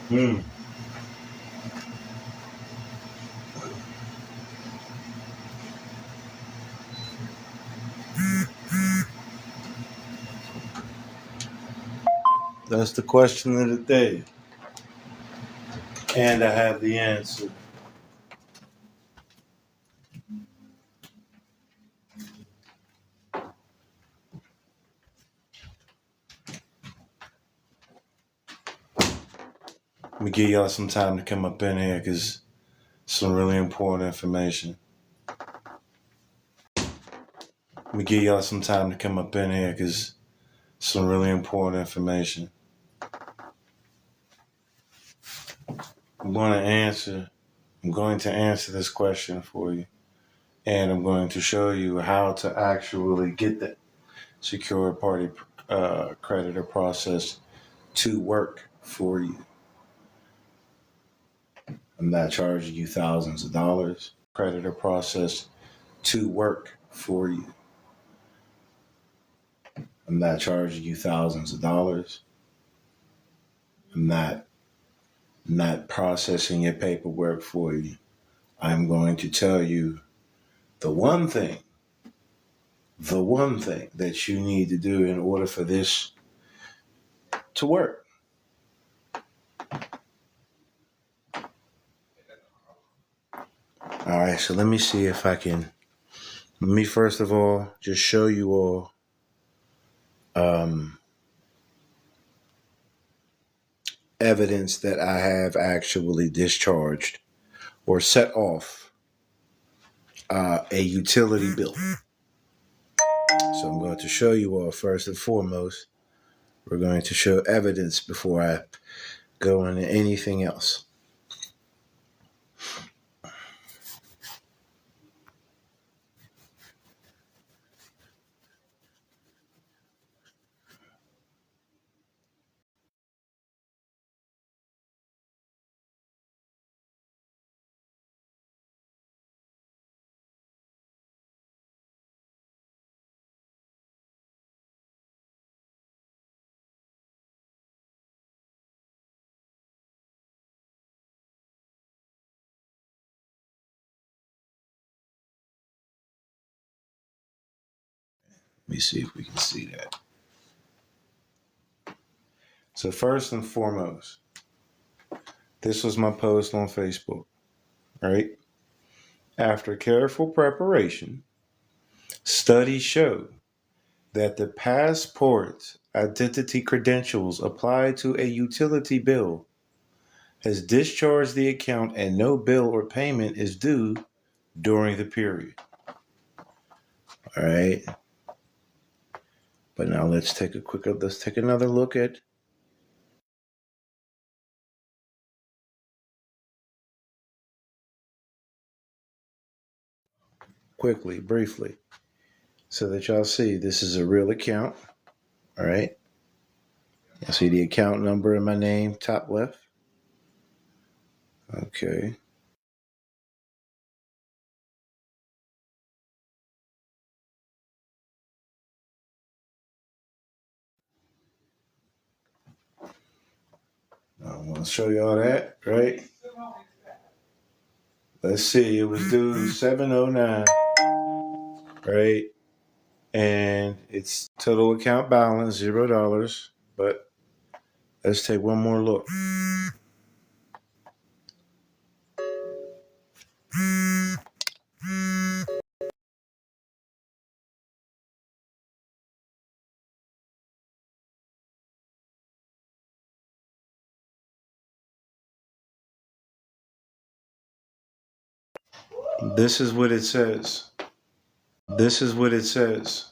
Hmm. That's the question of the day. And I have the answer. Let me give y'all some time to come up in here because some really important information. Let me give y'all some time to come up in here because some really important information. I'm going to answer this question for you. And I'm going to show you how to actually get that secure party creditor process to work for you. I'm not charging you thousands of dollars. Creditor process to work for you. I'm not charging you thousands of dollars. I'm not processing your paperwork for you. I'm going to tell you the one thing that you need to do in order for this to work. All right, so let me see if I can. Let me first of all just show you all evidence that I have actually discharged or set off a utility bill. So I'm going to show you all first and foremost. We're going to show evidence before I go into anything else. Let me see if we can see that. So first and foremost, this was my post on Facebook, right? After careful preparation, studies show that the passport identity credentials applied to a utility bill has discharged the account and no bill or payment is due during the period. All right. But now let's take another look at quickly, briefly, so that y'all see this is a real account. All right. You see the account number in my name, top left. Okay. I want to show y'all that, right? Let's see. It was due 709, right? And it's total account balance $0. But let's take one more look. This is what it says. This is what it says.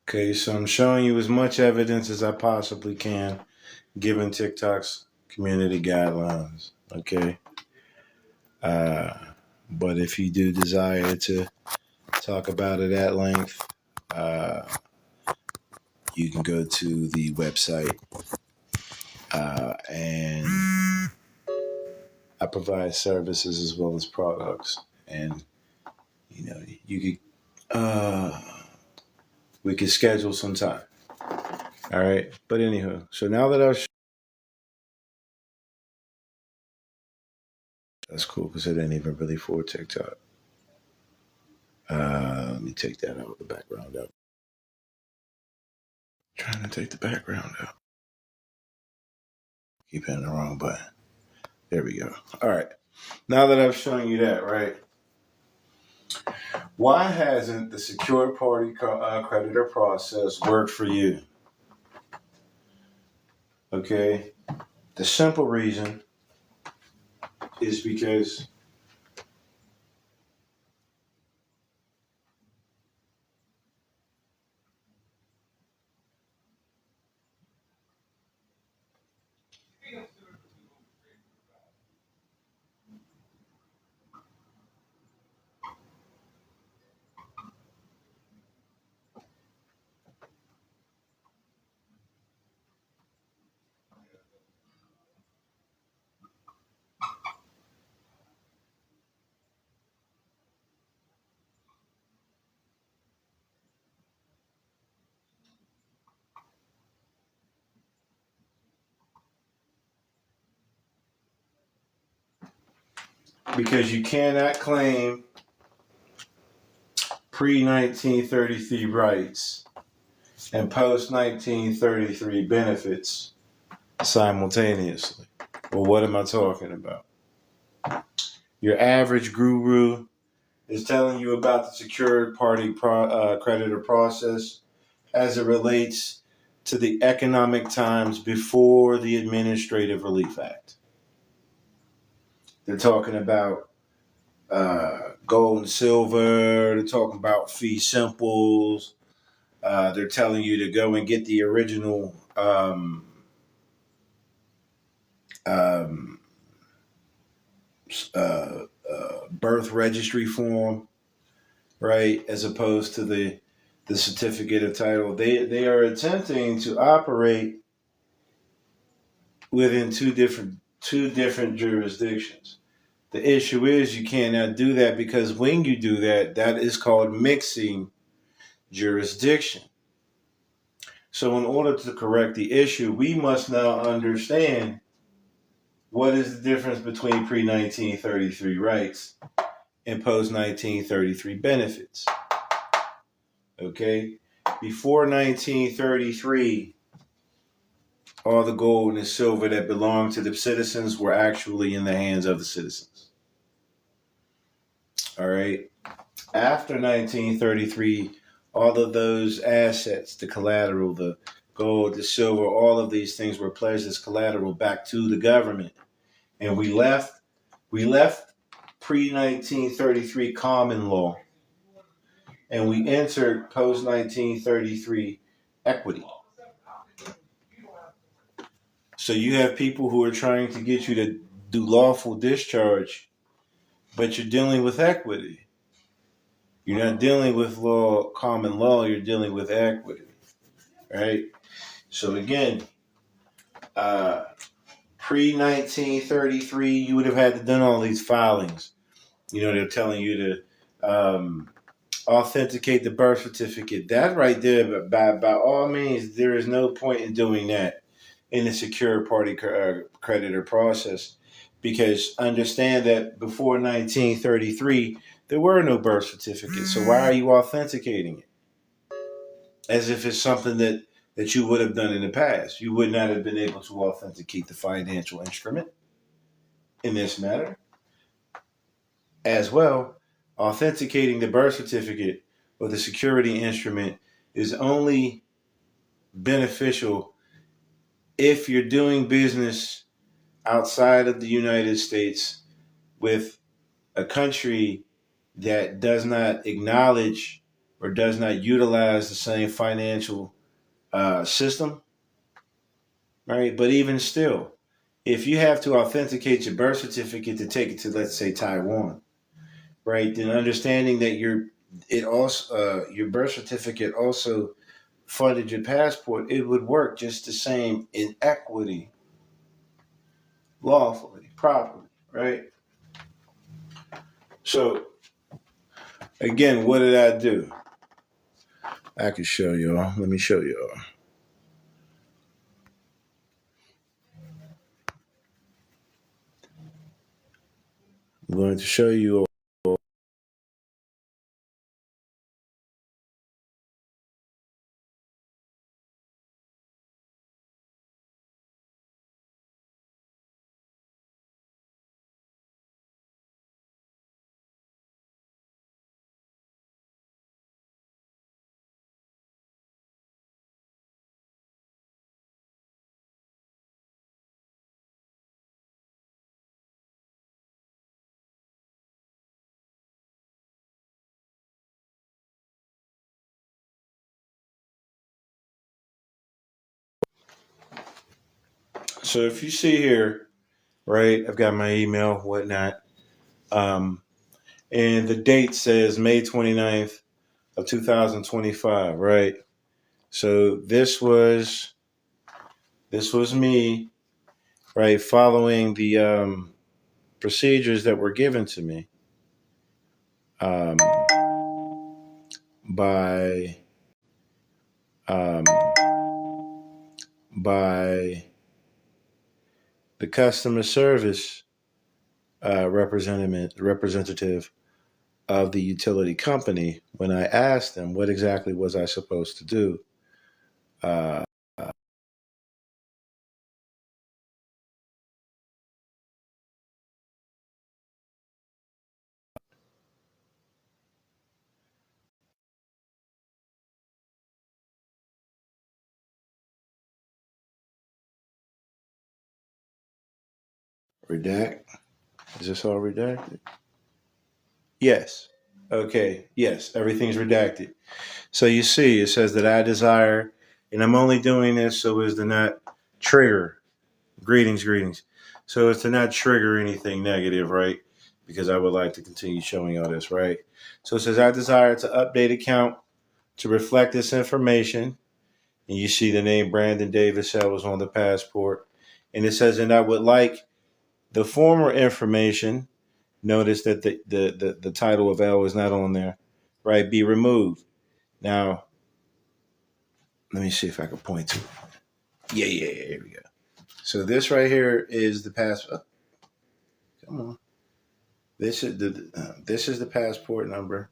Okay, so I'm showing you as much evidence as I possibly can, given TikTok's community guidelines. Okay. But if you do desire to talk about it at length, you can go to the website and I provide services as well as products. And, you know, you could, we can schedule some time. All right. But anywho, so now that I've that's cool because it ain't even really for TikTok. Let me take that out, the background out. Trying to take the background out. Keep hitting the wrong button. There we go. All right. Now that I've shown you that, right? Why hasn't the secured party creditor process worked for you? Okay. The simple reason is because you cannot claim pre-1933 rights and post-1933 benefits simultaneously. Well, what am I talking about? Your average guru is telling you about the secured party creditor process as it relates to the economic times before the Administrative Relief Act. They're talking about gold and silver. They're talking about fee simples. They're telling you to go and get the original birth registry form, right, as opposed to the certificate of title. They are attempting to operate within two different jurisdictions. The issue is you cannot do that because when you do that, that is called mixing jurisdiction. So in order to correct the issue, we must now understand what is the difference between pre-1933 rights and post-1933 benefits. Okay? Before 1933, all the gold and silver that belonged to the citizens were actually in the hands of the citizens. All right? After 1933, all of those assets, the collateral, the gold, the silver, all of these things were pledged as collateral back to the government. And we left pre-1933 common law and we entered post-1933 equity. So you have people who are trying to get you to do lawful discharge, but you're dealing with equity. You're not dealing with common law, you're dealing with equity, right? So again, pre-1933, you would have had to done all these filings. You know, they're telling you to authenticate the birth certificate. That right there, by all means, there is no point in doing that in the secure party creditor process, because understand that before 1933, there were no birth certificates. So why are you authenticating it? As if it's something that you would have done in the past. You would not have been able to authenticate the financial instrument in this matter. As well, authenticating the birth certificate or the security instrument is only beneficial if you're doing business outside of the United States with a country that does not acknowledge or does not utilize the same financial system, right? But even still, if you have to authenticate your birth certificate to take it to, let's say, Taiwan, right? Then understanding that your birth certificate also funded your passport, it would work just the same in equity, lawfully, properly, right? So, again, what did I do? I can show y'all. Let me show y'all. I'm going to show you. So if you see here, right, I've got my email, whatnot. And the date says May 29th of 2025, right? So this was me, right, following the procedures that were given to me um, by um, by the customer service representative of the utility company when I asked them what exactly was I supposed to do. Uh, redact. Is this all redacted? Yes. Okay. Yes. Everything's redacted. So you see, it says that I desire, and I'm only doing this so as to not trigger. Greetings, greetings. So as to not trigger anything negative, right? Because I would like to continue showing all this, right? So it says I desire to update account to reflect this information. And you see the name Brandon Davis that was on the passport. And it says, and I would like the former information. Notice that the title of L is not on there, right? Be removed. Now, let me see if I can point to it. Yeah, here we go. So this right here is the passport. Come on. This is the passport number.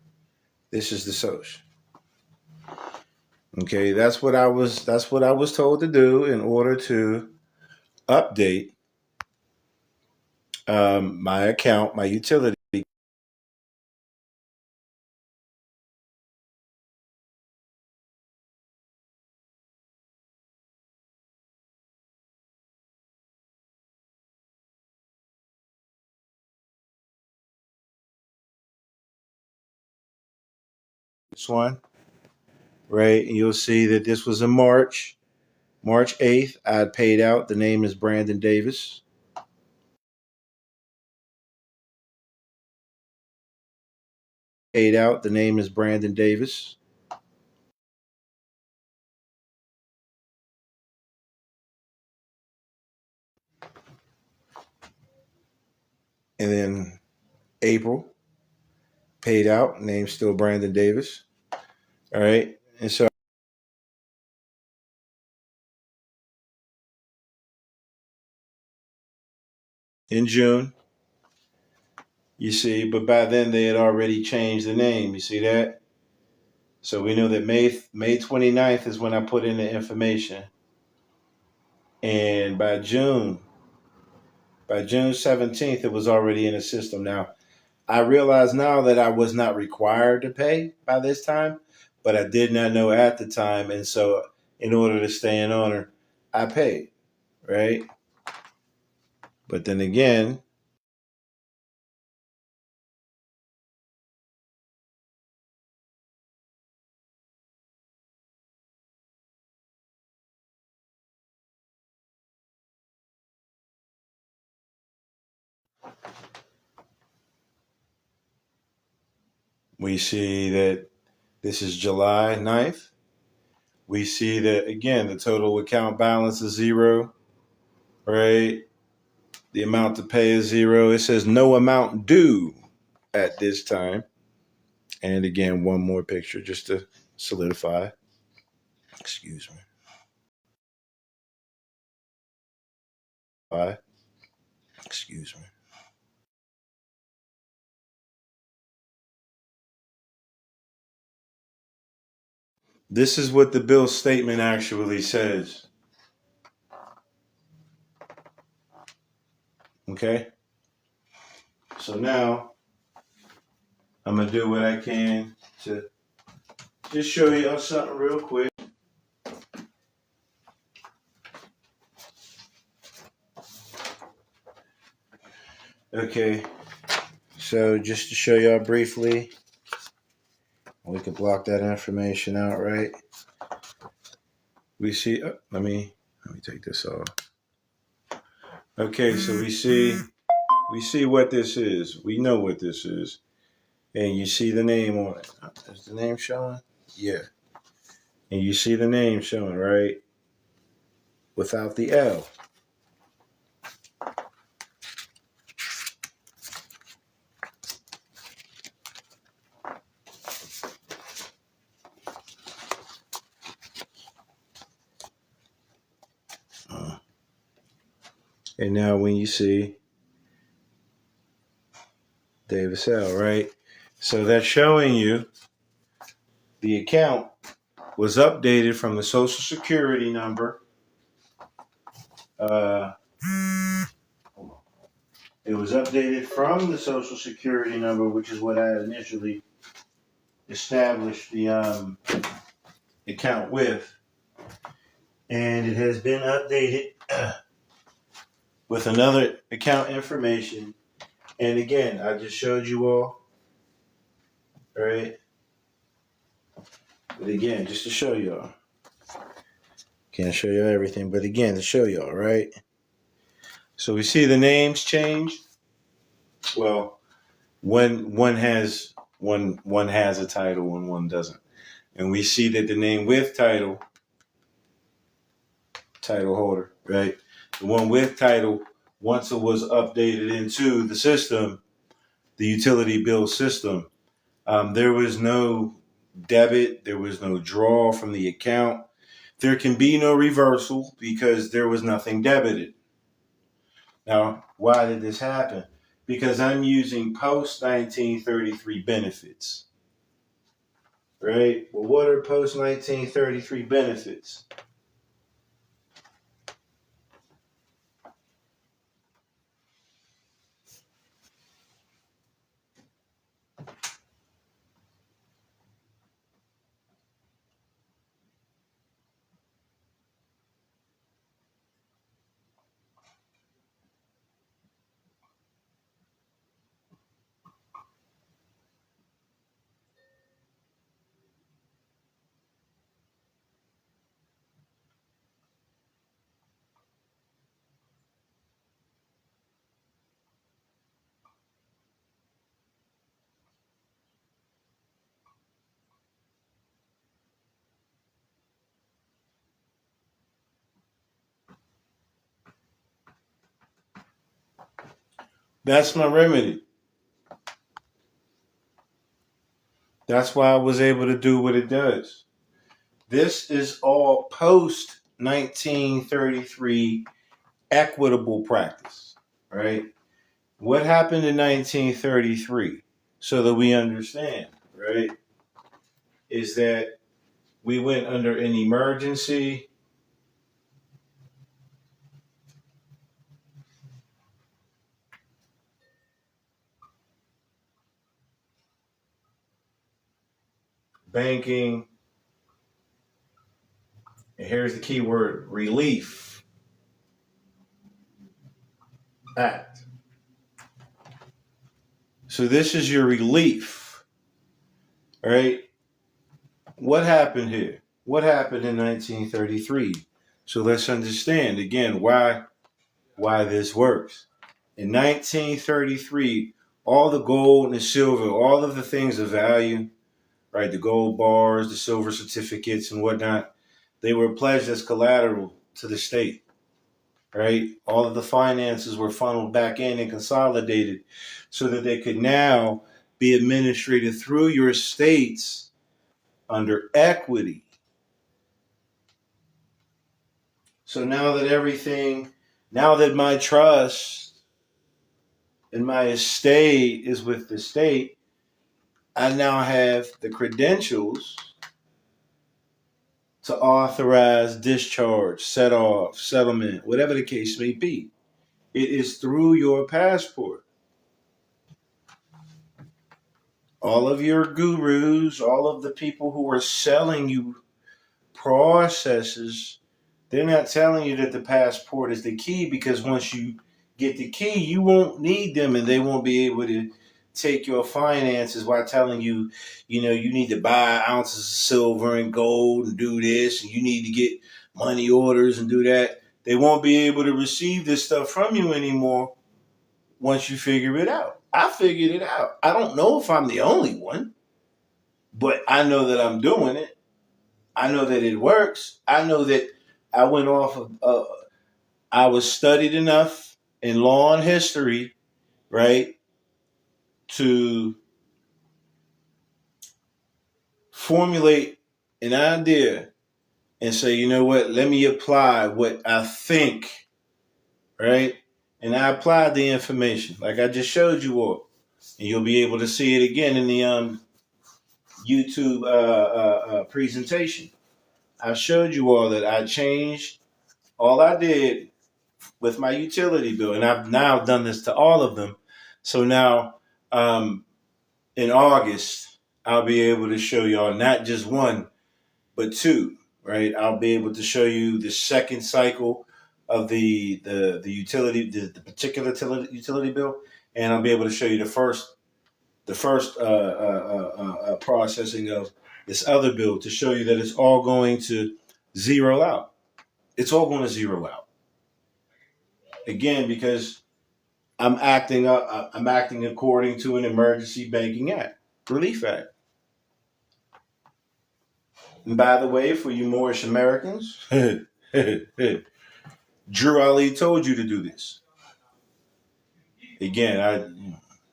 This is the social. Okay, that's what I was told to do in order to update my account, my utility. This one, right? And you'll see that this was in March 8th. I had paid out. The name is Brandon Davis. Paid out. The name is Brandon Davis. And then April, paid out. Name still Brandon Davis. All right. And so in June, you see, but by then they had already changed the name. You see that? So we know that May 29th is when I put in the information. And by June 17th, it was already in the system. Now, I realize now that I was not required to pay by this time, but I did not know at the time. And so, in order to stay in honor, I paid, right? But then again, we see that this is July 9th. We see that, again, the total account balance is zero, right? The amount to pay is zero. It says no amount due at this time. And again, one more picture just to solidify. Excuse me. Why? Excuse me. This is what the bill statement actually says. Okay? So now I'm going to do what I can to just show you something real quick. Okay, so just to show y'all briefly, we can block that information out, right? We see, let me take this off. Okay, so we see what this is. We know what this is. And you see the name on it. Is the name showing? Yeah. And you see the name showing, right? Without the L. And now when you see Davis L, right? So that's showing you the account was updated from the Social Security number. It was updated from the Social Security number, which is what I initially established the account with. And it has been updated with another account information. And again, I just showed you all, right? But again, just to show y'all. Can't show you everything, but again, to show y'all, right? So we see the names change. Well, one has a title and one doesn't. And we see that the name with title holder, right? The one with title, once it was updated into the system, the utility bill system, there was no debit, there was no draw from the account. There can be no reversal because there was nothing debited. Now, why did this happen? Because I'm using post 1933 benefits. Right? Well, what are post 1933 benefits? That's my remedy. That's why I was able to do what it does. This is all post 1933 equitable practice, right? What happened in 1933, so that we understand, right, is that we went under an emergency banking, and here's the key word, relief act. So this is your relief, right? What happened here? What happened in 1933? So let's understand again why this works. In 1933, all the gold and the silver, all of the things of value, right, the gold bars, the silver certificates and whatnot, they were pledged as collateral to the state, right? All of the finances were funneled back in and consolidated so that they could now be administrated through your states under equity. So now that my trust and my estate is with the state, I now have the credentials to authorize discharge, set off, settlement, whatever the case may be. It is through your passport. All of your gurus, all of the people who are selling you processes, they're not telling you that the passport is the key, because once you get the key, you won't need them and they won't be able to take your finances while telling you, you need to buy ounces of silver and gold and do this, and you need to get money orders and do that. They won't be able to receive this stuff from you anymore once you figure it out. I figured it out. I don't know if I'm the only one, but I know that I'm doing it. I know that it works. I know that I went off of, I was studied enough in law and history, right, to formulate an idea and say, you know what, let me apply what I think, right? And I applied the information like I just showed you all. And you'll be able to see it again in the YouTube presentation. I showed you all that I changed. All I did with my utility bill, and I've now done this to all of them. So now in August, I'll be able to show y'all not just one, but two, right? I'll be able to show you the second cycle of the utility, the particular utility bill, and I'll be able to show you the first processing of this other bill, to show you that it's all going to zero out. It's all going to zero out. Again, because I'm acting according to an Emergency Banking Act, Relief Act. And by the way, for you Moorish Americans, Drew Ali told you to do this. Again, I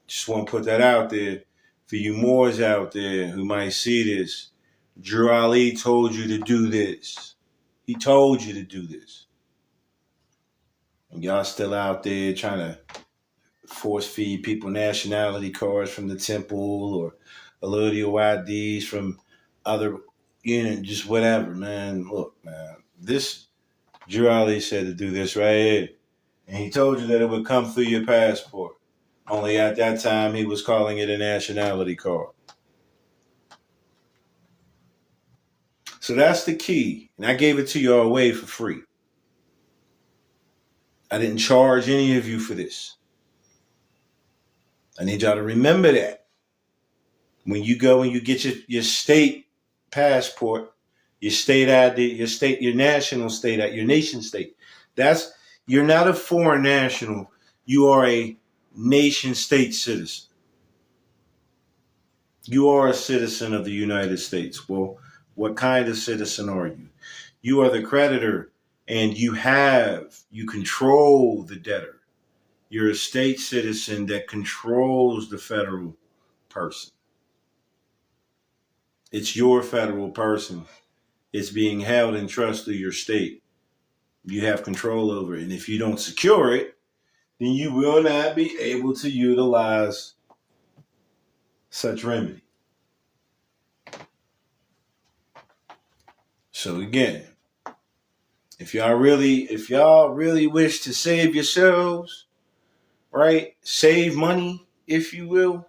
just want to put that out there for you Moors out there who might see this. Drew Ali told you to do this. He told you to do this. And y'all still out there trying to force feed people nationality cards from the temple, or allodial IDs from other, just whatever, man. Look, man, this Drew Ali said to do this right here. And he told you that it would come through your passport. Only at that time, he was calling it a nationality card. So that's the key. And I gave it to you all away for free. I didn't charge any of you for this. I need y'all to remember that. When you go and you get your state passport, your state ID, your national state, your nation state, you're not a foreign national. You are a nation state citizen. You are a citizen of the United States. Well, what kind of citizen are you? You are the creditor, and you control the debtor. You're a state citizen that controls the federal person. It's your federal person. It's being held in trust through your state. You have control over it. And if you don't secure it, then you will not be able to utilize such remedy. So again, if y'all really wish to save yourselves, right? Save money, if you will.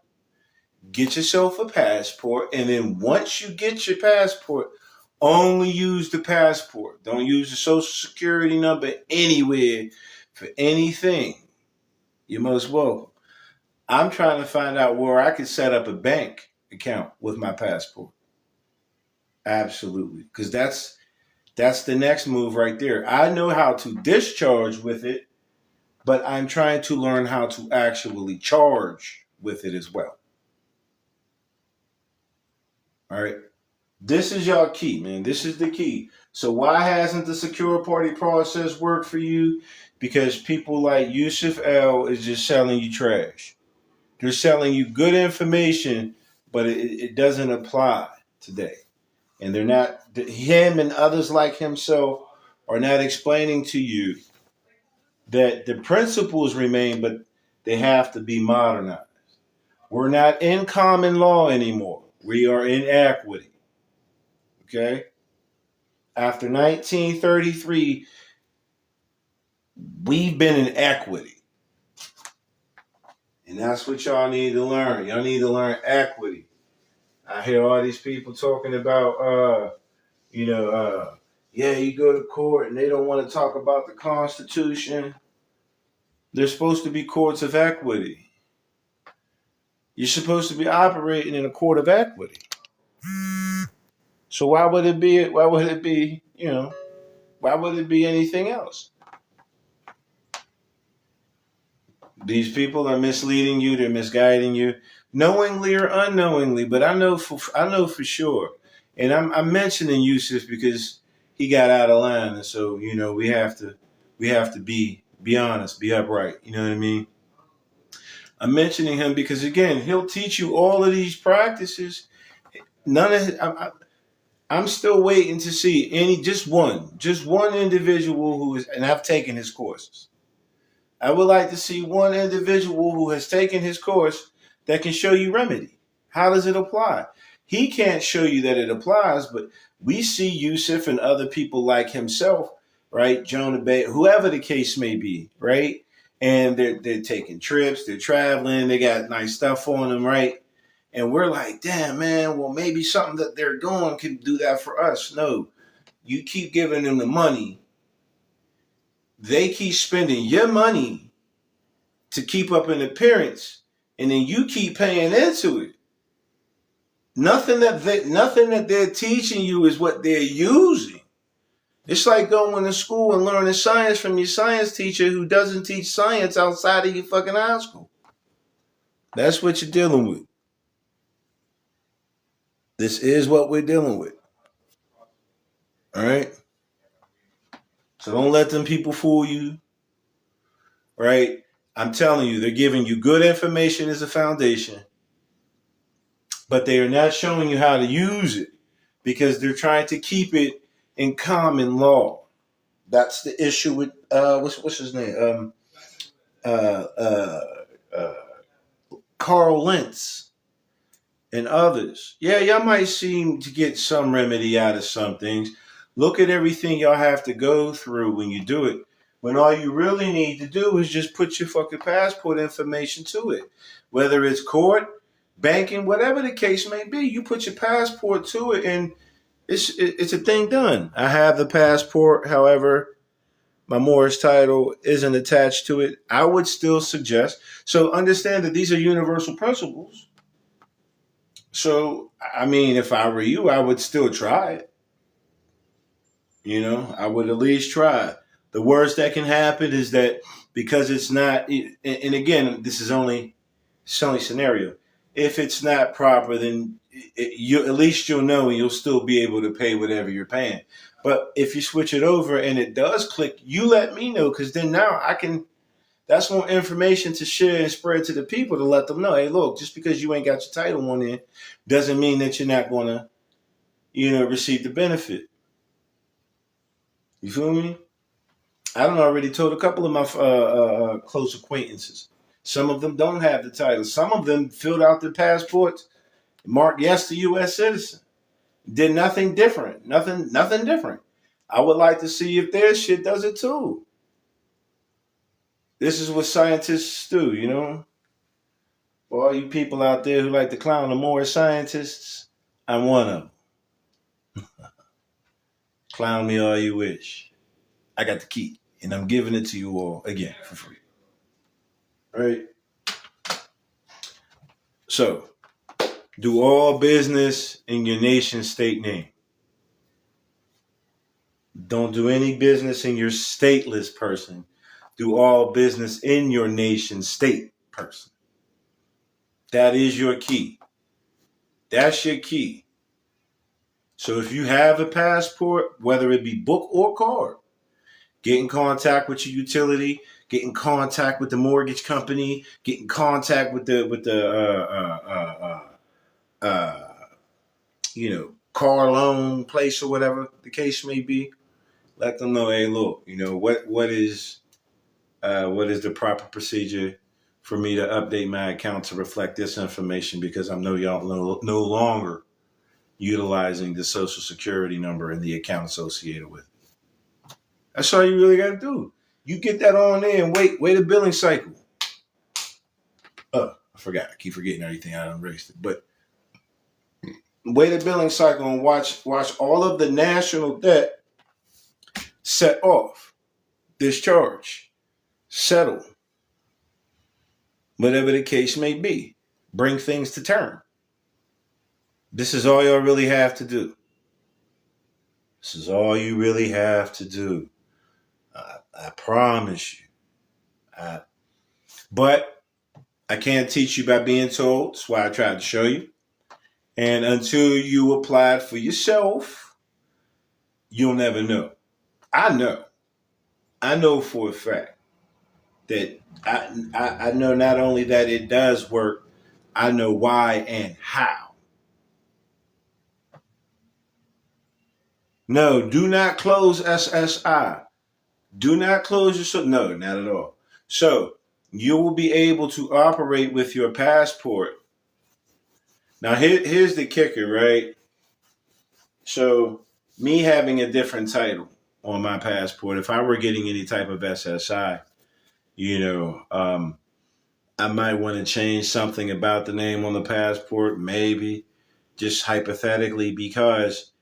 Get yourself a passport, and then once you get your passport, only use the passport. Don't use the social security number anywhere for anything. You're most welcome. I'm trying to find out where I could set up a bank account with my passport. Absolutely. Because that's the next move right there. I know how to discharge with it, but I'm trying to learn how to actually charge with it as well. All right. This is your key, man. This is the key. So why hasn't the secure party process worked for you? Because people like Yusuf L is just selling you trash. They're selling you good information, but it doesn't apply today. And they're not, him and others like himself are not explaining to you that the principles remain, but they have to be modernized. We're not in common law anymore. We are in equity. Okay? After 1933, we've been in equity. And that's what y'all need to learn. Y'all need to learn equity. I hear all these people talking about, yeah, you go to court and they don't want to talk about the Constitution. They're supposed to be courts of equity. You're supposed to be operating in a court of equity. So why would it be? Why would it be? Why would it be anything else? These people are misleading you. They're misguiding you, knowingly or unknowingly. But I know for sure. And I'm mentioning Yusuf because he got out of line, and so we have to be honest, be upright. You know what I mean? I'm mentioning him because again, he'll teach you all of these practices. None of I'm still waiting to see just one individual who is, and I've taken his courses. I would like to see one individual who has taken his course that can show you remedy. How does it apply? He can't show you that it applies, but we see Yusuf and other people like himself, right? Jonah Bay, whoever the case may be, right? And they're taking trips, they're traveling, they got nice stuff on them, right? And we're like, damn, man, well, maybe something that they're doing can do that for us. No, you keep giving them the money. They keep spending your money to keep up an appearance, and then you keep paying into it. Nothing that they're teaching you is what they're using. It's like going to school and learning science from your science teacher who doesn't teach science outside of your fucking high school. That's what you're dealing with. This is what we're dealing with. All right? So don't let them people fool you. Right? I'm telling you, they're giving you good information as a foundation, but they are not showing you how to use it because they're trying to keep it in common law. That's the issue with what's his name? Uh, uh, uh, Carl Lentz and others. Yeah, y'all might seem to get some remedy out of some things. Look at everything y'all have to go through when you do it. When all you really need to do is just put your fucking passport information to it. Whether it's court, banking, whatever the case may be, you put your passport to it and it's a thing done. I have the passport, however, my Morris title isn't attached to it. I would still suggest. So understand that these are universal principles. So, I mean, if I were you, I would still try it. I would at least try. The worst that can happen is that because it's not, and again, this is only scenario. If it's not proper, then you at least you'll know and you'll still be able to pay whatever you're paying. But if you switch it over and it does click, you let me know because then now I can. That's more information to share and spread to the people to let them know. Hey, look, just because you ain't got your title on there doesn't mean that you're not going to, receive the benefit. You feel me? I done already told a couple of my close acquaintances. Some of them don't have the title. Some of them filled out their passports, marked yes to U.S. citizen. Did nothing different. Nothing different. I would like to see if their shit does it too. This is what scientists do, For all you people out there who like to clown the more scientists, I'm one of them. Clown me all you wish. I got the key, and I'm giving it to you all again for free. All right? So, do all business in your nation state name. Don't do any business in your stateless person. Do all business in your nation state person. That is your key. That's your key. So if you have a passport, whether it be book or card, get in contact with your utility, get in contact with the mortgage company, get in contact with the car loan place or whatever the case may be. Let them know, hey, look, what is the proper procedure for me to update my account to reflect this information because I'm no longer utilizing the social security number and the account associated with it. That's all you really got to do. You get that on there and wait a billing cycle. I forgot. I keep forgetting everything. I erased it. But wait a billing cycle and watch all of the national debt set off, discharge, settle, whatever the case may be. Bring things to term. This is all y'all really have to do. This is all you really have to do. I promise you. But I can't teach you by being told. That's why I tried to show you. And until you apply it for yourself, you'll never know. I know. I know for a fact that I know not only that it does work, I know why and how. No, do not close SSI. Do not close your... No, not at all. So, you will be able to operate with your passport. Now, here's the kicker, right? So, me having a different title on my passport, if I were getting any type of SSI, I might want to change something about the name on the passport, maybe, just hypothetically, because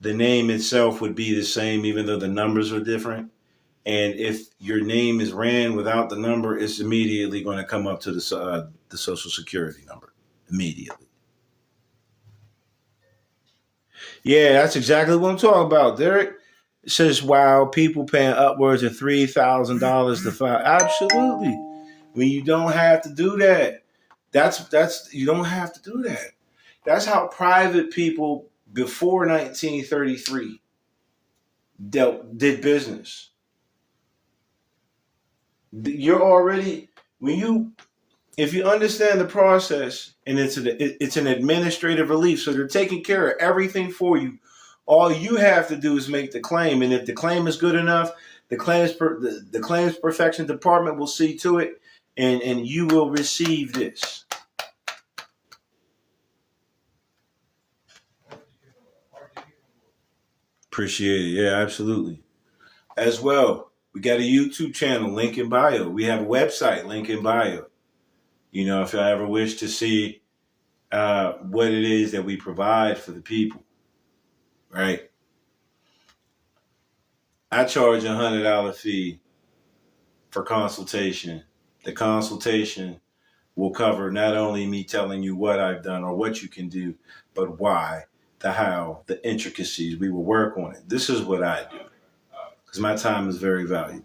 the name itself would be the same, even though the numbers are different. And if your name is ran without the number, it's immediately going to come up to the social security number immediately. Yeah, that's exactly what I'm talking about, Derek. It says, wow, people paying upwards of $3,000 to file. Absolutely. When you don't have to do that. You don't have to do that. That's how private people before 1933 did business. You're already, if you understand the process, and it's an administrative relief, so they're taking care of everything for you. All you have to do is make the claim, and if the claim is good enough, the claims perfection department will see to it, and you will receive this. Appreciate it. Yeah, absolutely. As well, we got a YouTube channel, link in bio. We have a website, link in bio. If I ever wish to see what it is that we provide for the people, right? I charge $100 fee for consultation. The consultation will cover not only me telling you what I've done or what you can do, but why, the how, the intricacies. We will work on it. This is what I do because my time is very valuable.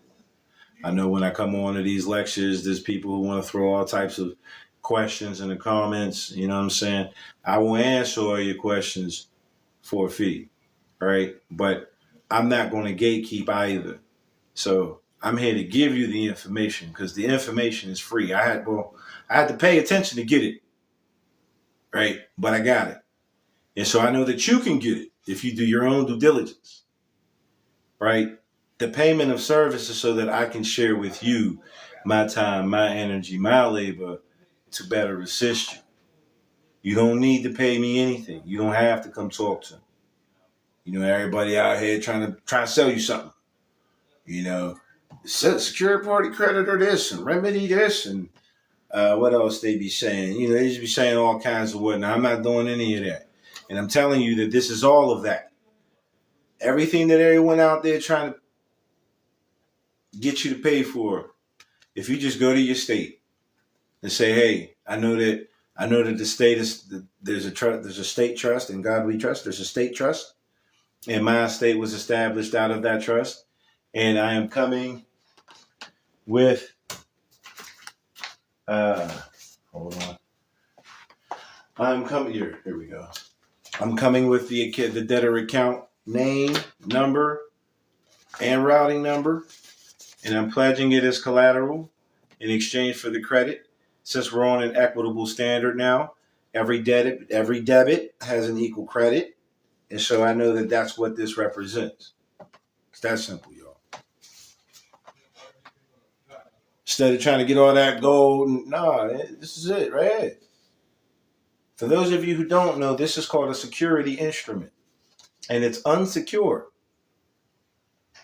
I know when I come on to these lectures, there's people who want to throw all types of questions in the comments. You know what I'm saying? I will answer all your questions for a fee, right? But I'm not going to gatekeep either. So I'm here to give you the information because the information is free. I had to pay attention to get it, right? But I got it. And so I know that you can get it if you do your own due diligence, right? The payment of service is so that I can share with you my time, my energy, my labor to better assist you. You don't need to pay me anything. You don't have to come talk to me. Everybody out here trying to sell you something. Secure party creditor this and remedy this and what else they be saying. They just be saying all kinds of whatnot. I'm not doing any of that. And I'm telling you that this is all of that. Everything that everyone out there trying to get you to pay for, if you just go to your state and say, hey, I know that the state there's a state trust, and God we trust. There's a state trust, and my state was established out of that trust, and I am coming with hold on. I'm coming here. Here we go. I'm coming with the debtor account name, number, and routing number, and I'm pledging it as collateral in exchange for the credit. Since we're on an equitable standard now, every debit has an equal credit, and so I know that that's what this represents. It's that simple, y'all. Instead of trying to get all that gold, this is it right here. For those of you who don't know, this is called a security instrument, and it's unsecured.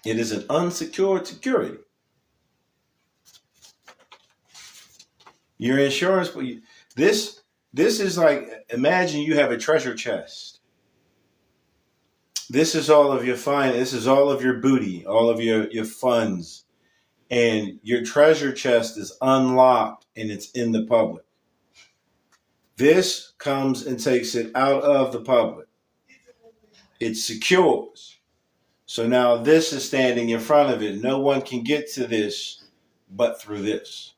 It is an unsecured security. Your insurance, this is like, imagine you have a treasure chest. This is all of your this is all of your booty, all of your funds, and your treasure chest is unlocked and it's in the public. This comes and takes it out of the public. It secures. So now this is standing in front of it. No one can get to this but through this.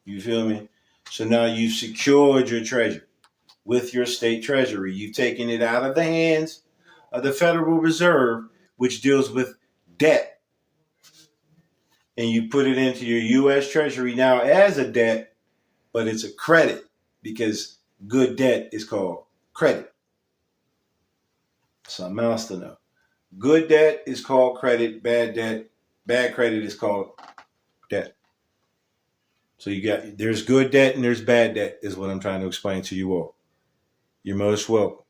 You feel me? So now you've secured your treasure with your state treasury. You've taken it out of the hands of the Federal Reserve, which deals with debt. And you put it into your U.S. Treasury now as a debt, but it's a credit because good debt is called credit. Something else to know. Good debt is called credit. Bad credit is called debt. So there's good debt and there's bad debt is what I'm trying to explain to you all. You're most welcome.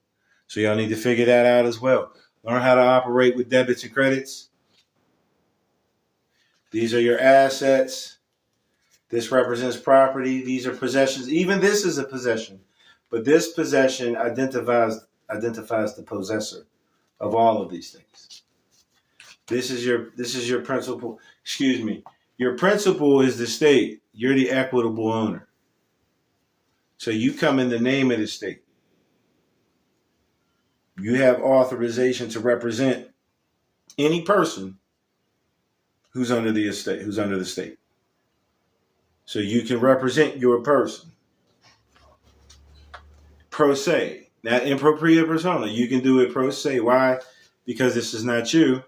So y'all need to figure that out as well. Learn how to operate with debits and credits. These are your assets. This represents property. These are possessions. Even this is a possession. But this possession identifies the possessor of all of these things. This is your principal. Excuse me. Your principal is the state. You're the equitable owner. So you come in the name of the state. You have authorization to represent any person who's under the estate, who's under the state. So you can represent your person. Pro se, not in propria persona. You can do it pro se. Why? Because this is not you.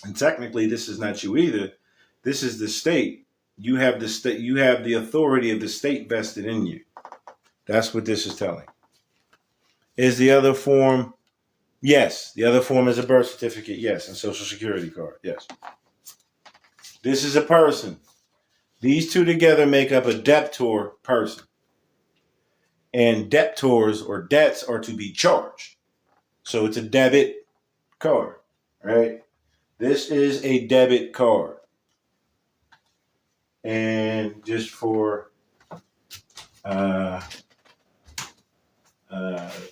And technically this is not you either. This is the state. You have the state, you have the authority of the state vested in you. That's what this is telling. Is the other form? Yes. The other form is a birth certificate. Yes. And social security card. Yes. This is a person. These two together make up a debtor person. And debtors or debts are to be charged. So it's a debit card, right? This is a debit card. And just for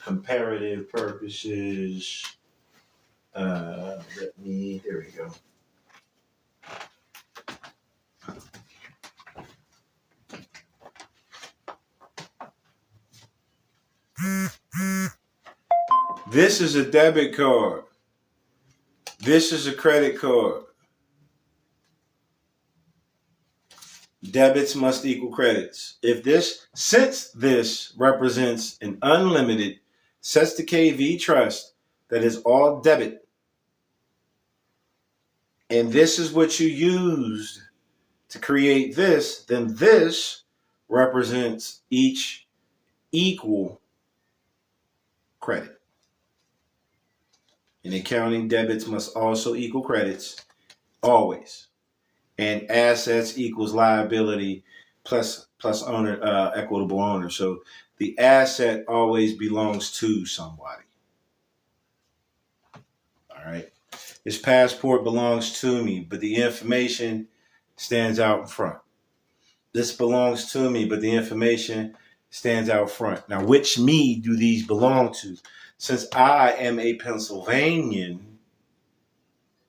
comparative purposes, there we go. This is a debit card. This is a credit card. Debits must equal credits. Since this represents an unlimited Sesta KV trust that is all debit, and this is what you used to create this, then this represents each equal credit. In accounting, debits must also equal credits, always. And assets equals liability plus owner, equitable owner. So the asset always belongs to somebody. All right. This passport belongs to me, but the information stands out in front. This belongs to me, but the information stands out front. Now, which me do these belong to? Since I am a Pennsylvanian,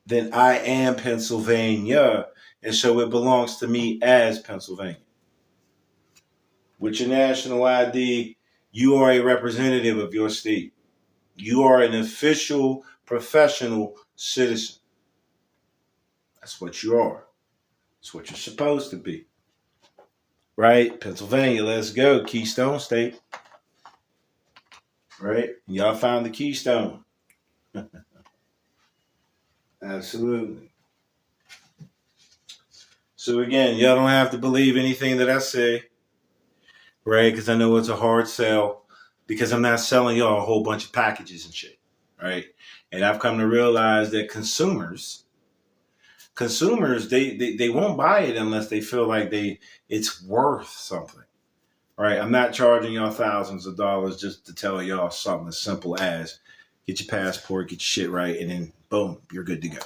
then I am Pennsylvania, and so it belongs to me as Pennsylvania. With your national ID, you are a representative of your state. You are an official, professional citizen. That's what you are. That's what you're supposed to be. Right? Pennsylvania, let's go. Keystone State. Right? Y'all found the keystone. Absolutely. So again, y'all don't have to believe anything that I say. Right? Because I know it's a hard sell. Because I'm not selling y'all a whole bunch of packages and shit. Right? And I've come to realize that consumers Consumers, they won't buy it unless they feel like it's worth something. Right? I'm not charging y'all thousands of dollars just to tell y'all something as simple as get your passport, get your shit right, and then boom, you're good to go.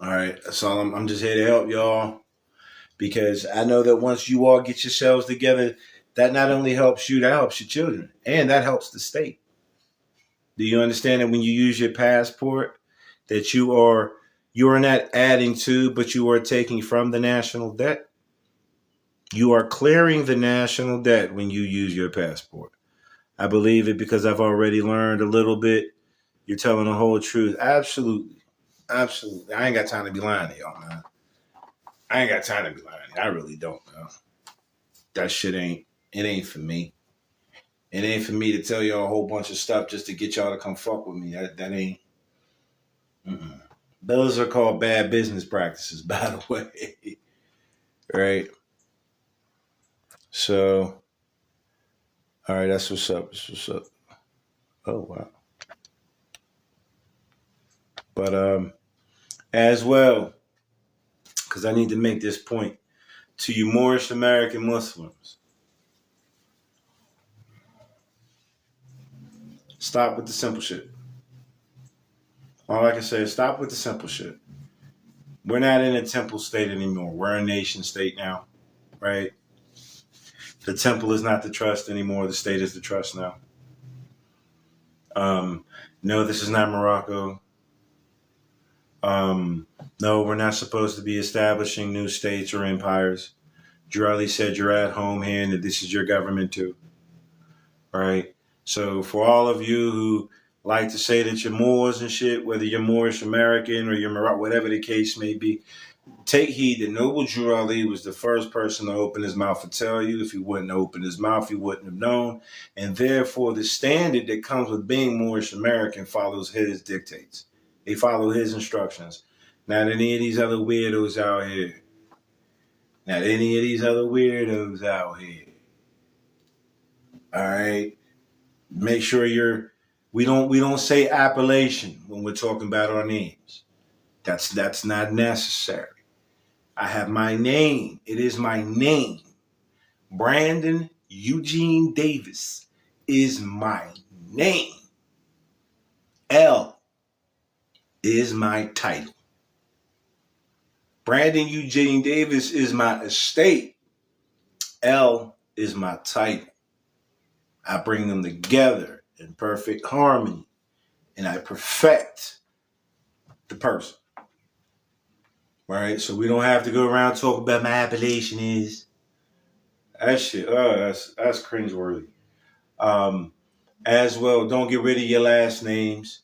All right. So I'm just here to help y'all because I know that once you all get yourselves together, that not only helps you, that helps your children, and that helps the state. Do you understand that when you use your passport, that you are not adding to, but you are taking from the national debt? You are clearing the national debt when you use your passport. I believe it because I've already learned a little bit. You're telling the whole truth. Absolutely. Absolutely. I ain't got time to be lying to y'all, man. I ain't got time to be lying. I really don't, man. That shit ain't for me. It ain't for me to tell y'all a whole bunch of stuff just to get y'all to come fuck with me. That ain't. Mm-mm. Those are called bad business practices, by the way. Right? So, all right, that's what's up. That's what's up. Oh, wow. But as well, because I need to make this point to you Moorish American Muslims, stop with the simple shit. All I can say is stop with the simple shit. We're not in a temple state anymore. We're a nation state now, right? The temple is not the trust anymore. The state is the trust now. No, this is not Morocco. No, we're not supposed to be establishing new states or empires. Jurali said you're at home here and that this is your government too. Right? So for all of you who like to say that you're Moors and shit, whether you're Moorish American or you're Morocco, whatever the case may be, take heed that Noble Drew Ali was the first person to open his mouth to tell you. If he wouldn't open his mouth, he wouldn't have known. And therefore, the standard that comes with being Moorish American follows his dictates. They follow his instructions. Not any of these other weirdos out here. Not any of these other weirdos out here. All right. Make sure we don't say appellation when we're talking about our names. That's not necessary. I have my name. It is my name. Brandon Eugene Davis is my name. L is my title. Brandon Eugene Davis is my estate. L is my title. I bring them together in perfect harmony and I perfect the person. Right? So we don't have to go around talking about my appellation is. That shit, that's cringeworthy. As well, don't get rid of your last names.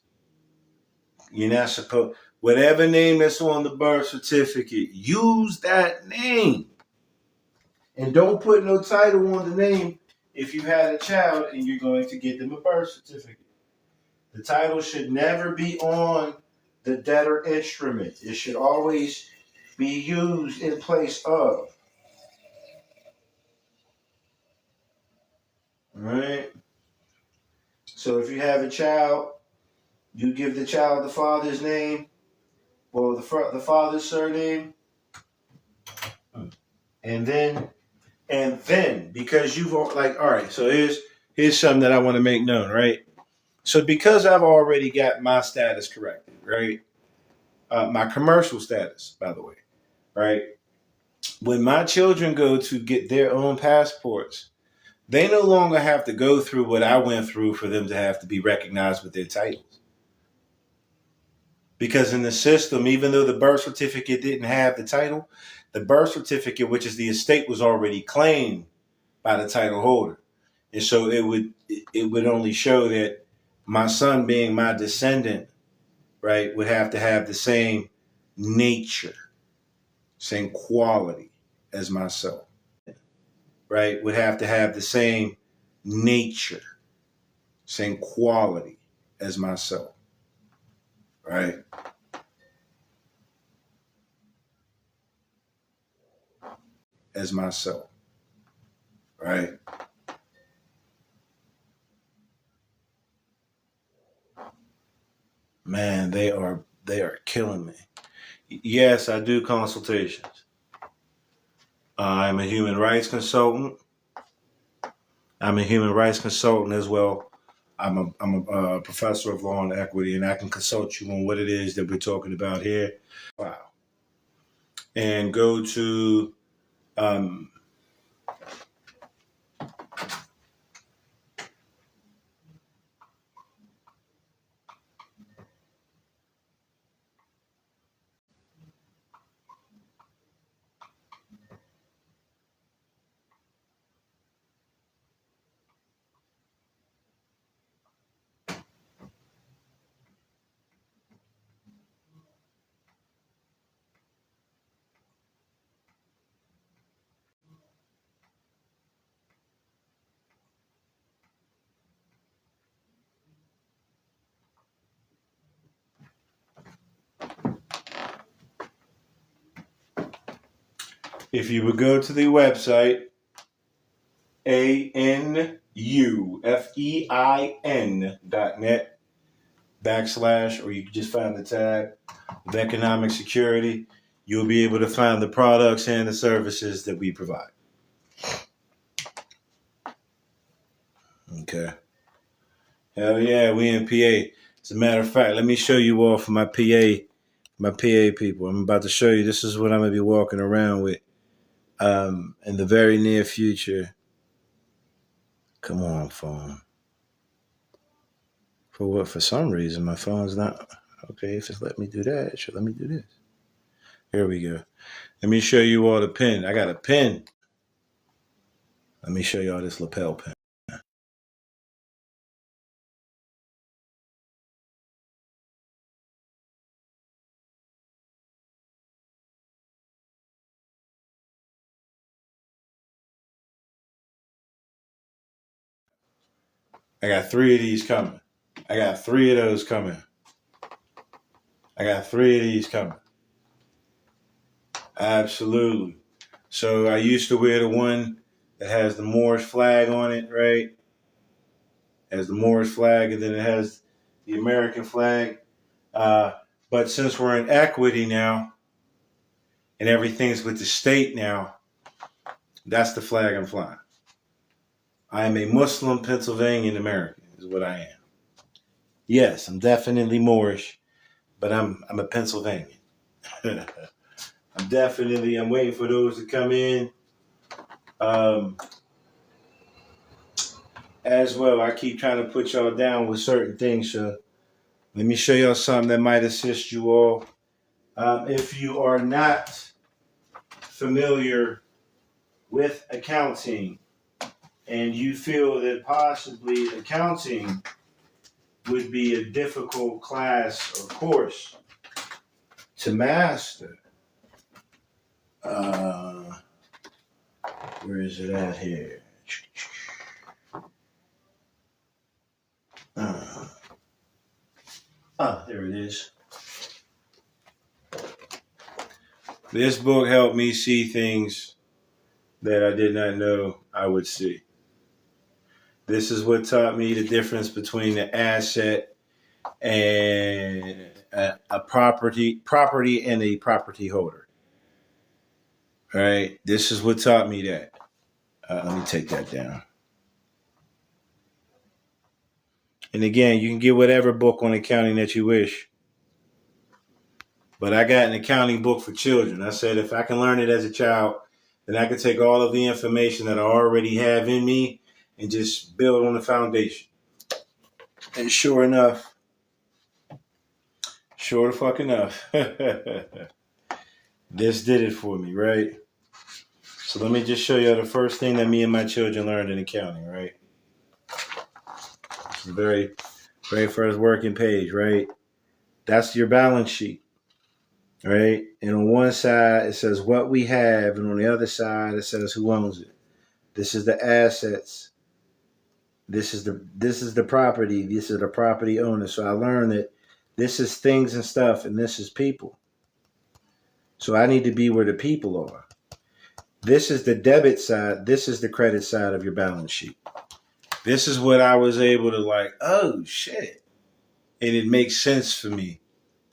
You're not supposed, whatever name that's on the birth certificate, use that name. And don't put no title on the name if you had a child and you're going to get them a birth certificate. The title should never be on the debtor instrument. It should always be used in place of. Right? So if you have a child, you give the child the father's name or the father's surname, and then because you've like, all right, so here's something that I want to make known, right? So because I've already got my status corrected, right? My commercial status, by the way, right? When my children go to get their own passports, they no longer have to go through what I went through for them to have to be recognized with their titles. Because in the system, even though the birth certificate didn't have the title, the birth certificate, which is the estate, was already claimed by the title holder. And so it would only show that my son being my descendant, right, would have to have the same nature, same quality as myself. Right, would have to have the same nature, same quality as myself. Right? As myself. Right? Man, they are killing me. Yes, I do consultations. I'm a human rights consultant. I'm a human rights consultant as well. I'm a professor of law and equity, and I can consult you on what it is that we're talking about here. Wow. And go to um, if you would go to the website ANUFEIN.net / or you can just find the tab of economic security. You'll be able to find the products and the services that we provide. Okay. Hell yeah, we in PA. As a matter of fact, let me show you all for my PA people. I'm about to show you. This is what I'm gonna be walking around with in the very near future. Come on, phone. For what? For some reason, my phone's not okay. If it's let me do that, it should let me do this. Here we go. Let me show you all the pen. I got a pen. Let me show you all this lapel pen. I got 3 of these coming. I got 3 of those coming. I got 3 of these coming. Absolutely. So I used to wear the one that has the Moorish flag on it, right? Has the Moorish flag, and then it has the American flag. But since we're in equity now, and everything's with the state now, that's the flag I'm flying. I am a Muslim Pennsylvanian American, is what I am. Yes, I'm definitely Moorish, but I'm a Pennsylvanian. I'm waiting for those to come in. As well, I keep trying to put y'all down with certain things, so let me show y'all something that might assist you all. If you are not familiar with accounting and you feel that possibly accounting would be a difficult class or course to master, where is it at here? There it is. This book helped me see things that I did not know I would see. This is what taught me the difference between an asset and a property and a property holder. All right. This is what taught me that. Let me take that down. And again, you can get whatever book on accounting that you wish. But I got an accounting book for children. I said if I can learn it as a child, then I can take all of the information that I already have in me and just build on the foundation. And sure enough, sure the fuck enough, this did it for me, right? So let me just show you the first thing that me and my children learned in accounting, right? The very first working page, right? That's your balance sheet, right? And on one side, it says what we have, and on the other side, it says who owns it. This is the assets. This is the property. This is the property owner. So I learned that this is things and stuff, and this is people. So I need to be where the people are. This is the debit side. This is the credit side of your balance sheet. This is what I was able to oh shit. and it makes sense for me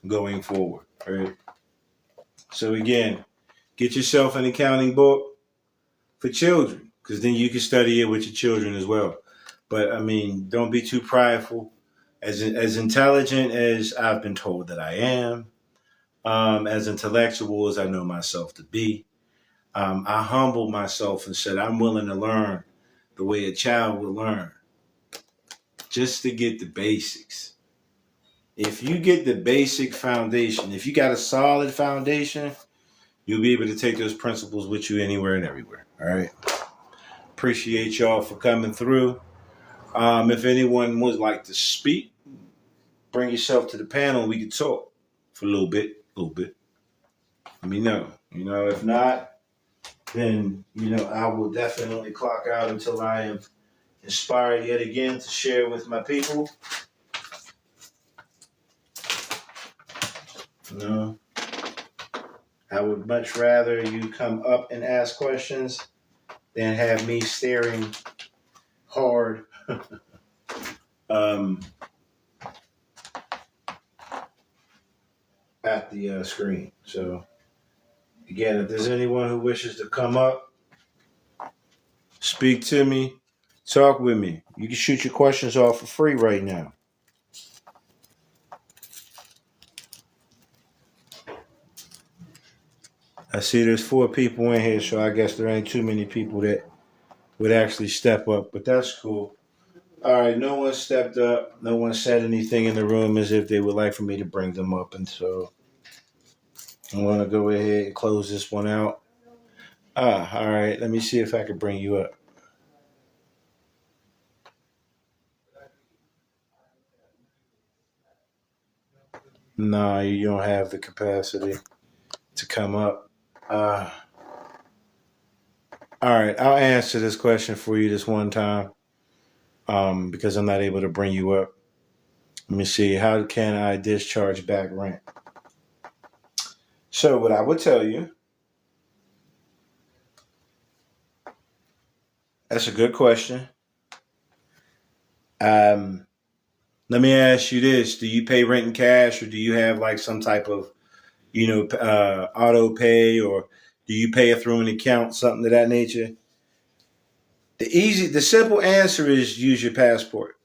going forward. Right. So again, get yourself an accounting book for children, because then you can study it with your children as well. But I mean, don't be too prideful. As intelligent as I've been told that I am, as intellectual as I know myself to be, I humbled myself and said I'm willing to learn the way a child would learn, just to get the basics. If you get the basic foundation, if you got a solid foundation, you'll be able to take those principles with you anywhere and everywhere. All right. Appreciate y'all for coming through. If anyone would like to speak, bring yourself to the panel. We can talk for a little bit. Let me know. If not, then, I will definitely clock out until I am inspired yet again to share with my people. I would much rather you come up and ask questions than have me staring hard at the screen. So, again, if there's anyone who wishes to come up, speak to me, talk with me. You can shoot your questions off for free right now. I see there's 4 people in here, so I guess there ain't too many people that would actually step up, but that's cool. All right, no one stepped up. No one said anything in the room as if they would like for me to bring them up, and so I'm going to go ahead and close this one out. All right, let me see if I can bring you up. No, you don't have the capacity to come up. All right, I'll answer this question for you this one time because I'm not able to bring you up. Let me see. How can I discharge back rent? So what I would tell you, that's a good question. Let me ask you this. Do you pay rent in cash, or do you have like some type of, auto pay, or do you pay it through an account, something of that nature? The simple answer is use your passport.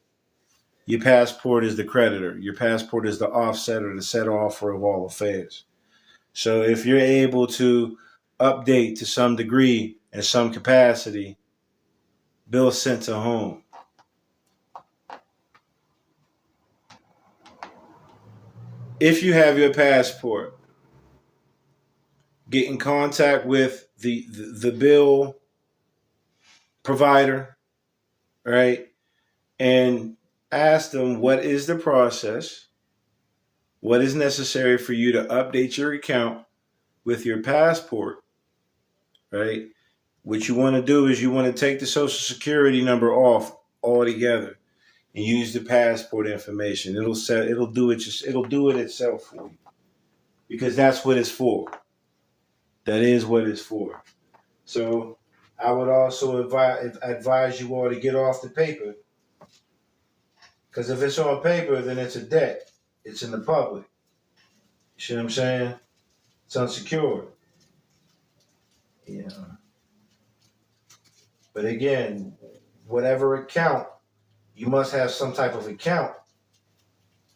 Your passport is the creditor. Your passport is the offset or the set offer of all affairs. So if you're able to update to some degree and some capacity, bill sent to home. If you have your passport, get in contact with the bill provider, right? And ask them what is the process, what is necessary for you to update your account with your passport, right? What you want to do is you want to take the social security number off altogether and use the passport information. It'll do it itself for you, because that's what it's for. That is what it's for. So I would also advise you all to get off the paper, because if it's on paper, then it's a debt. It's in the public. You see what I'm saying? It's unsecured. But again, whatever account, you must have some type of account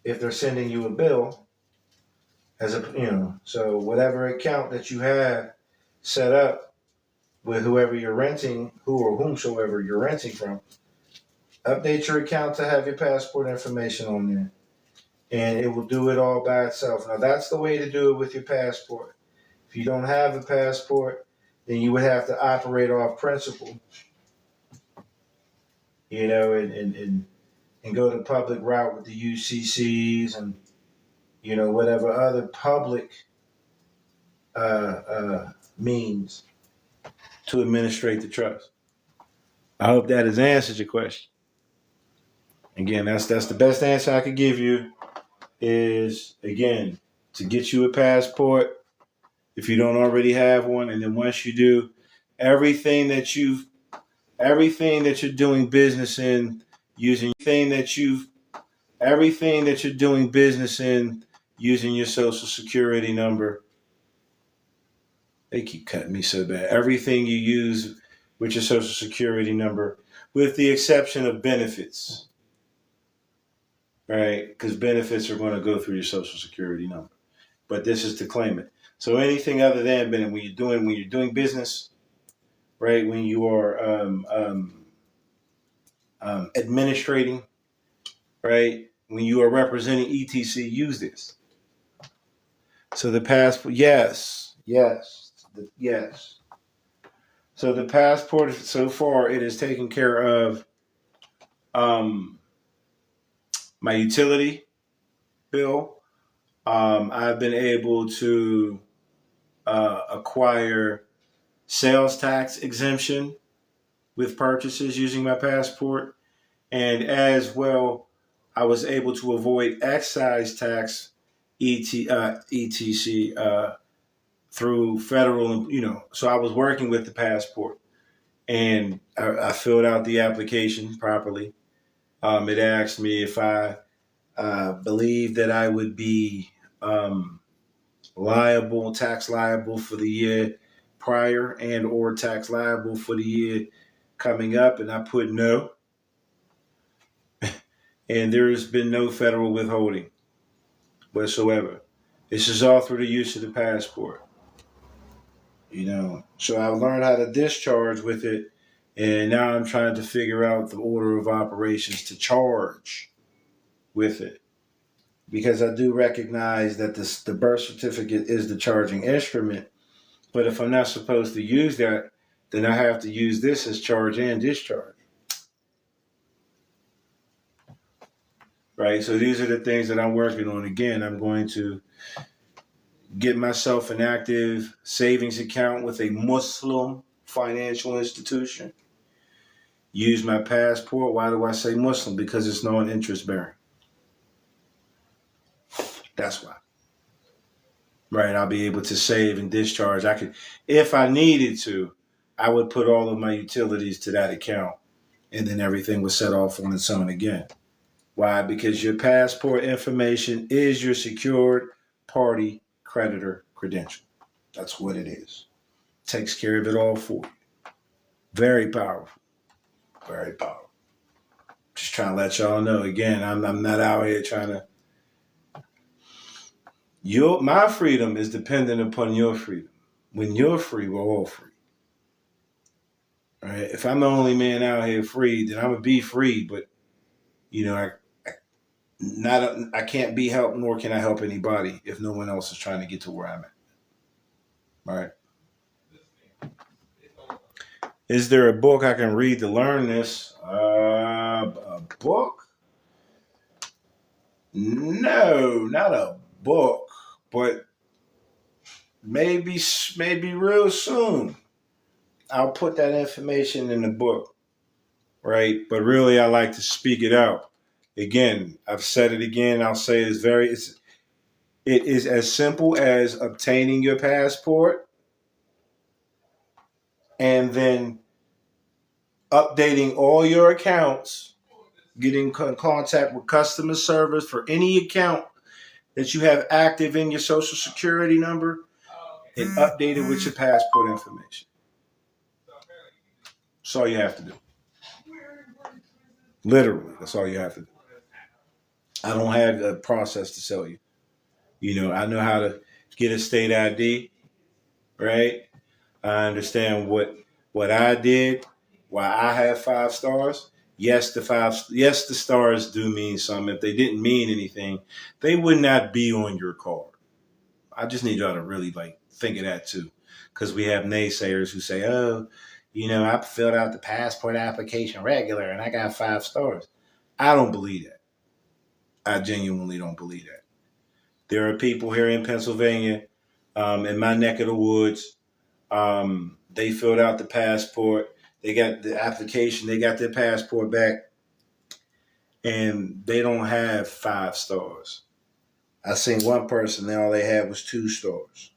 if they're sending you a bill so whatever account that you have set up with whoever you're renting, whomsoever you're renting from, update your account to have your passport information on there, and it will do it all by itself. Now that's the way to do it with your passport. If you don't have a passport, then you would have to operate off principle, and go the public route with the UCCs and whatever other public means to administrate the trust. I hope that has answered your question. Again, that's the best answer I could give you is, again, to get you a passport if you don't already have one, and then once you do, everything that you're doing business in, using everything that you've everything that you're doing business in using your social security number. They keep cutting me so bad. Everything you use with your social security number, with the exception of benefits, right? Because benefits are going to go through your social security number. But this is to claim it. So anything other than when you're doing business, right? When you are administrating, right? When you are representing ETC, use this. So the passport, yes. So the passport, so far, it has taken care of my utility bill. I've been able to acquire sales tax exemption with purchases using my passport. And as well, I was able to avoid excise tax etc. Through federal, so I was working with the passport, and I filled out the application properly. It asked me if I believed that I would be tax liable for the year prior and or tax liable for the year coming up, and I put no. And there's been no federal withholding whatsoever. This is all through the use of the passport. So I learned how to discharge with it, and now I'm trying to figure out the order of operations to charge with it, because I do recognize that the birth certificate is the charging instrument. But if I'm not supposed to use that, then I have to use this as charge and discharge. Right? So these are the things that I'm working on. Again, I'm going to get myself an active savings account with a Muslim financial institution. Use my passport. Why do I say Muslim? Because it's non-interest bearing. That's why. Right? I'll be able to save and discharge. I could, if I needed to, I would put all of my utilities to that account, and then everything was set off on its own again. Why? Because your passport information is your secured party creditor credential. That's what it is. Takes care of it all for you. Very powerful. Very powerful. Just trying to let y'all know. Again, I'm not out here trying to. My freedom is dependent upon your freedom. When you're free, we're all free. All right? If I'm the only man out here free, then I'm gonna be free. But I can't be helped, nor can I help anybody if no one else is trying to get to where I'm at. All right. Is there a book I can read to learn this? A book? No, not a book, but maybe real soon I'll put that information in the book, right? But really, I like to speak it out. Again, I've said it again. I'll say it is as simple as obtaining your passport and then updating all your accounts, getting in contact with customer service for any account that you have active in your social security number, and update it with your passport information. That's all you have to do. Literally, that's all you have to do. I don't have a process to tell you. I know how to get a state ID, right? I understand what I did, why I have 5 stars. Yes, the stars do mean something. If they didn't mean anything, they would not be on your card. I just need y'all to really think of that too, because we have naysayers who say, "Oh, I filled out the passport application regular and I got 5 stars." I don't believe that. I genuinely don't believe that. There are people here in Pennsylvania, in my neck of the woods. They filled out the passport. They got the application. They got their passport back, and they don't have 5 stars. I seen one person, and all they had was 2 stars.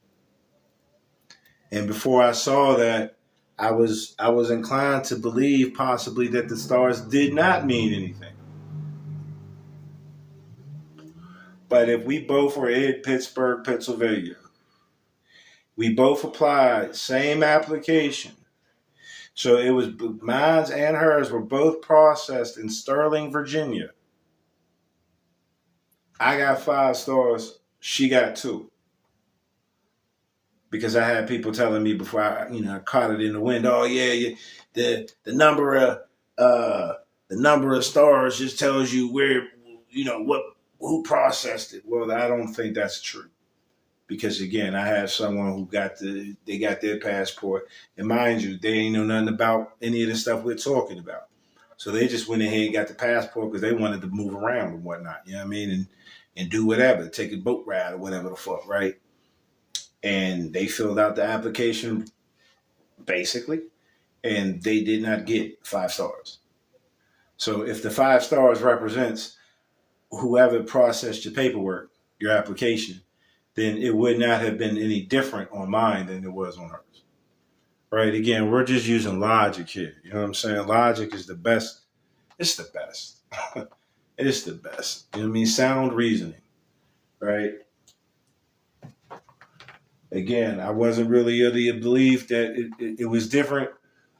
And before I saw that, I was inclined to believe possibly that the stars did not mean anything. But if we both were in Pittsburgh, Pennsylvania, we both applied, same application. So it was mine and hers were both processed in Sterling, Virginia. I got 5 stars. She got 2. Because I had people telling me before I caught it in the window. Oh yeah, the number of stars just tells you where who processed it. Well, I don't think that's true. Because again, I have someone who got their passport, and mind you, they ain't know nothing about any of the stuff we're talking about. So they just went ahead and got the passport because they wanted to move around and whatnot. You know what I mean? And do whatever, take a boat ride or whatever the fuck, right? And they filled out the application basically, and they did not get 5 stars. So if the 5 stars represents whoever processed your paperwork, your application, then it would not have been any different on mine than it was on hers. Right? Again, we're just using logic here. You know what I'm saying? Logic is the best. It's the best. It's the best. You know what I mean? Sound reasoning. Right? Again, I wasn't really of the belief that it was different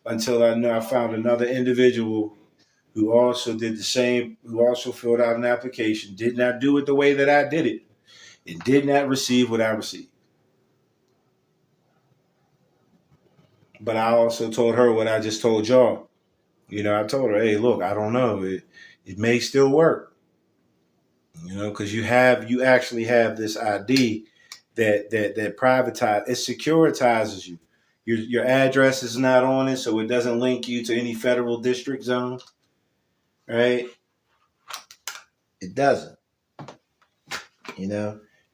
until I found another individual who also did the same, who also filled out an application, did not do it the way that I did it, and did not receive what I received. But I also told her what I just told y'all. I told her, hey, look, I don't know. It may still work. Because you actually have this ID that privatizes, it securitizes you. Your address is not on it, so it doesn't link you to any federal district zone. Right? It doesn't.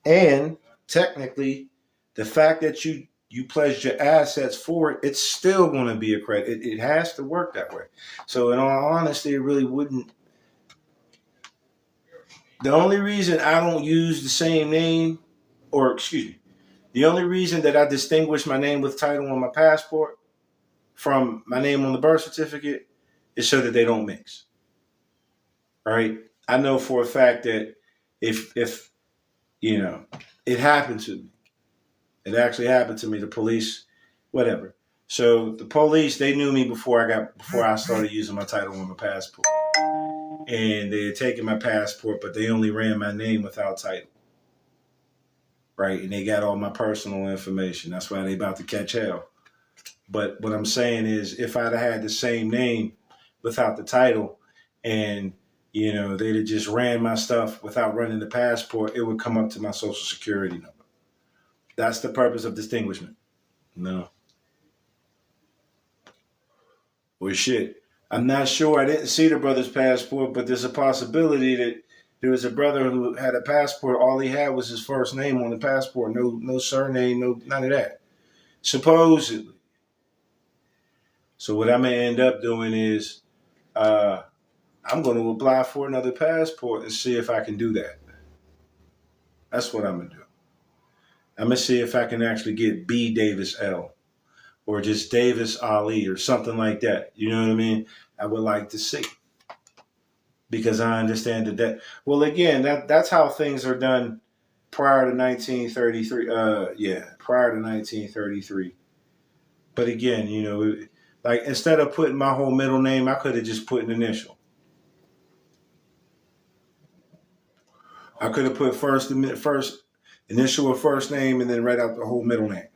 And technically, the fact that you pledged your assets for it, it's still going to be a credit. It has to work that way. So in all honesty, it really wouldn't. The only reason I don't use the same name, or excuse me, the only reason that I distinguish my name with title on my passport from my name on the birth certificate is so that they don't mix. Right? I know for a fact that if it happened to me. It actually happened to me. The police, whatever. So the police, they knew me before I started using my title on my passport. And they had taken my passport, but they only ran my name without title. Right? And they got all my personal information. That's why they about to catch hell. But what I'm saying is, if I'd have had the same name without the title, and they'd have just ran my stuff without running the passport, it would come up to my social security number. That's the purpose of distinguishment. No. Well, shit. I'm not sure. I didn't see the brother's passport, but there's a possibility that there was a brother who had a passport. All he had was his first name on the passport. No surname, none of that. Supposedly. So what I'm going to end up doing is I'm going to apply for another passport and see if I can do that. That's what I'm going to do. I'm going to see if I can actually get B. Davis L. or just Davis Ali or something like that. You know what I mean? I would like to see. Because I understand that well, again, that's how things are done prior to 1933. Prior to 1933. But again, like instead of putting my whole middle name, I could have just put an initial. I could have put first initial or first name and then write out the whole middle name.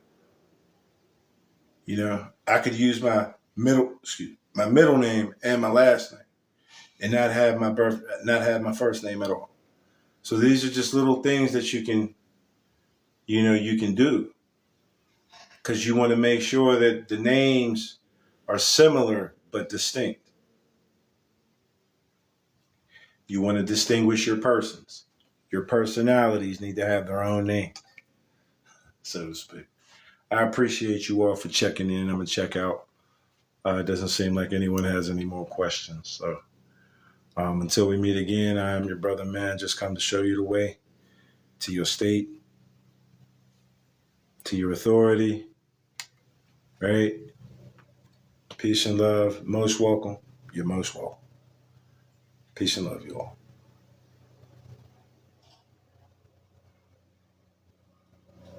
I could use my middle name and my last name, and not have my first name at all. So these are just little things that you can do, because you want to make sure that the names are similar but distinct. You want to distinguish your persons. Your personalities need to have their own name, so to speak. I appreciate you all for checking in. I'm going to check out. It doesn't seem like anyone has any more questions. So until we meet again, I am your brother, man. Just come to show you the way to your state, to your authority, right? Peace and love. Most welcome. You're most welcome. Peace and love, you all.